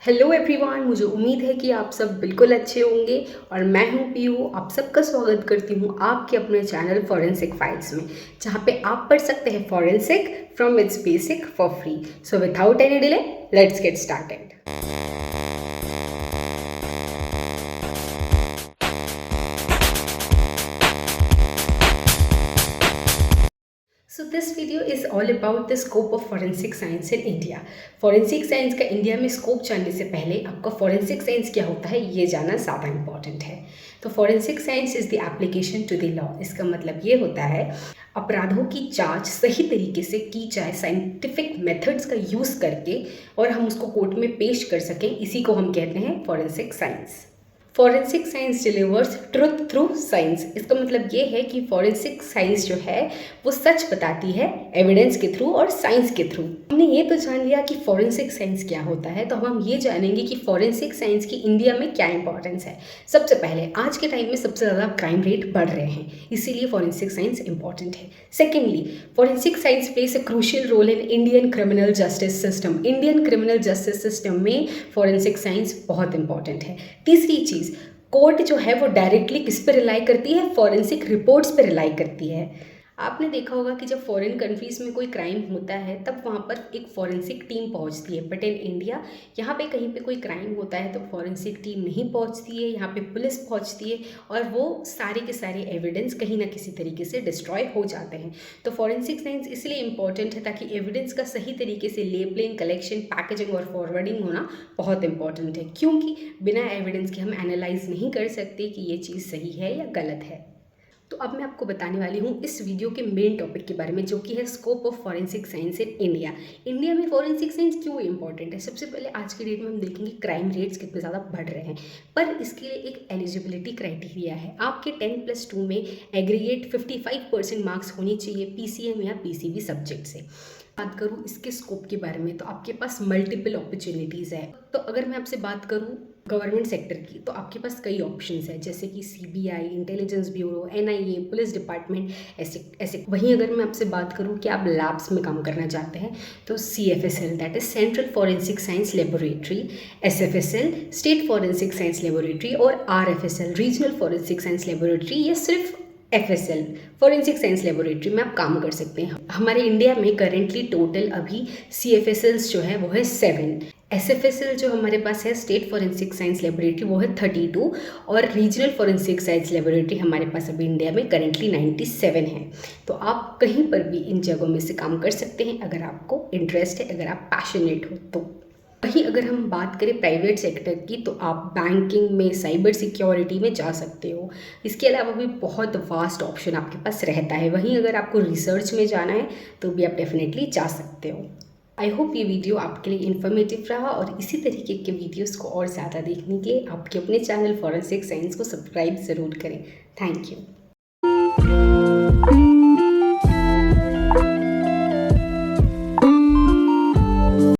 Hello everyone, मुझे उम्मीद है कि आप सब बिल्कुल अच्छे होंगे और मैं हूं पीयू। आप सबका स्वागत करती हूं आपके अपने चैनल फॉरेंसिक फाइल्स में, जहां पे आप पढ़ सकते हैं forensic from its basic for free. So without any delay let's get started. So this video is all about the scope of forensic science in India. Forensic science का India में scope जानने से पहले आपका फॉरेंसिक साइंस क्या होता है ये जानना ज़्यादा इम्पॉर्टेंट है। तो forensic science is the application to the law. इसका मतलब ये होता है अपराधों की जांच सही तरीके से की जाए साइंटिफिक मेथड्स का यूज़ करके और हम उसको कोर्ट में पेश कर सकें, इसी को हम कहते हैं forensic science. Forensic science delivers truth through science. इसका मतलब ये है कि फॉरेंसिक साइंस जो है वो सच बताती है एविडेंस के थ्रू और साइंस के थ्रू। हमने ये तो जान लिया कि फॉरेंसिक साइंस क्या होता है, तो हम ये जानेंगे कि फॉरेंसिक साइंस की इंडिया में क्या इंपॉर्टेंस है। सबसे पहले, आज के टाइम में सबसे ज़्यादा क्राइम रेट बढ़ रहे हैं, इसीलिए फॉरेंसिक साइंस इंपॉर्टेंट है। Secondly, forensic science plays a crucial role in Indian criminal justice system. Indian criminal justice system में फॉरेंसिक साइंस बहुत इंपॉर्टेंट है। तीसरी चीज़, कोर्ट जो है वो डायरेक्टली किस पे रिलाई करती है? फॉरेंसिक रिपोर्ट्स पे रिलाई करती है। आपने देखा होगा कि जब फॉरेन कंट्रीज़ में कोई क्राइम होता है तब वहाँ पर एक फॉरेंसिक टीम पहुँचती है, बट इन इंडिया यहाँ पे कहीं पे कोई क्राइम होता है तो फॉरेंसिक टीम नहीं पहुँचती है, यहाँ पे पुलिस पहुँचती है और वो सारे के सारे एविडेंस कहीं ना किसी तरीके से डिस्ट्रॉय हो जाते हैं। तो फॉरेंसिक साइंस इसलिए इम्पॉर्टेंट है ताकि एविडेंस का सही तरीके से लेबलिंग, कलेक्शन, पैकेजिंग और फॉरवर्डिंग होना बहुत इंपॉर्टेंट है, क्योंकि बिना एविडेंस के हम एनालाइज नहीं कर सकते कि ये चीज़ सही है या गलत है। तो अब मैं आपको बताने वाली हूँ इस वीडियो के मेन टॉपिक के बारे में, जो कि है scope of forensic science in India. India में फॉरेंसिक साइंस क्यों इंपॉर्टेंट है? सबसे पहले आज के डेट में हम देखेंगे क्राइम रेट्स कितने ज़्यादा बढ़ रहे हैं, पर इसके लिए एक एलिजिबिलिटी क्राइटेरिया है। आपके 10+2 में एग्रीगेट 55% मार्क्स होनी चाहिए पीसीएम या पीसीबी सब्जेक्ट से। बात करूँ इसके स्कोप के बारे में तो आपके पास मल्टीपल अपॉर्चुनिटीज़ है। तो अगर मैं आपसे बात करूँ गवर्नमेंट सेक्टर की, तो आपके पास कई ऑप्शंस है, जैसे कि CBI, intelligence bureau, NIA, police department, ऐसे ऐसे। वहीं अगर मैं आपसे बात करूँ कि आप लैब्स में काम करना चाहते हैं तो CFSL, that is central forensic science laboratory, SFSL, state forensic science laboratory, और RFSL, regional forensic science laboratory, या सिर्फ एफएसएल, फॉरेंसिक साइंस लेबोरेटरी में आप काम कर सकते हैं। हमारे इंडिया में करेंटली टोटल अभी सीएफएसएल्स जो है वो है 7, एसएफएसएल जो हमारे पास है स्टेट फॉरेंसिक साइंस लेबोरेटरी वो है 32, और रीजनल फॉरेंसिक साइंस लेबोरेटरी हमारे पास अभी इंडिया में करेंटली 97 है। तो आप कहीं पर भी इन जगहों में से काम कर सकते हैं अगर आपको इंटरेस्ट है, अगर आप पैशनेट हो तो। वहीं अगर हम बात करें प्राइवेट सेक्टर की, तो आप बैंकिंग में, साइबर सिक्योरिटी में जा सकते हो। इसके अलावा भी बहुत वास्ट ऑप्शन आपके पास रहता है। वहीं अगर आपको रिसर्च में जाना है तो भी आप डेफिनेटली जा सकते हो। आई होप ये वीडियो आपके लिए इन्फॉर्मेटिव रहा, और इसी तरीके के वीडियोस को और ज़्यादा देखने के लिए आपके अपने चैनल फॉरेंसिक साइंस को सब्सक्राइब ज़रूर करें। Thank you.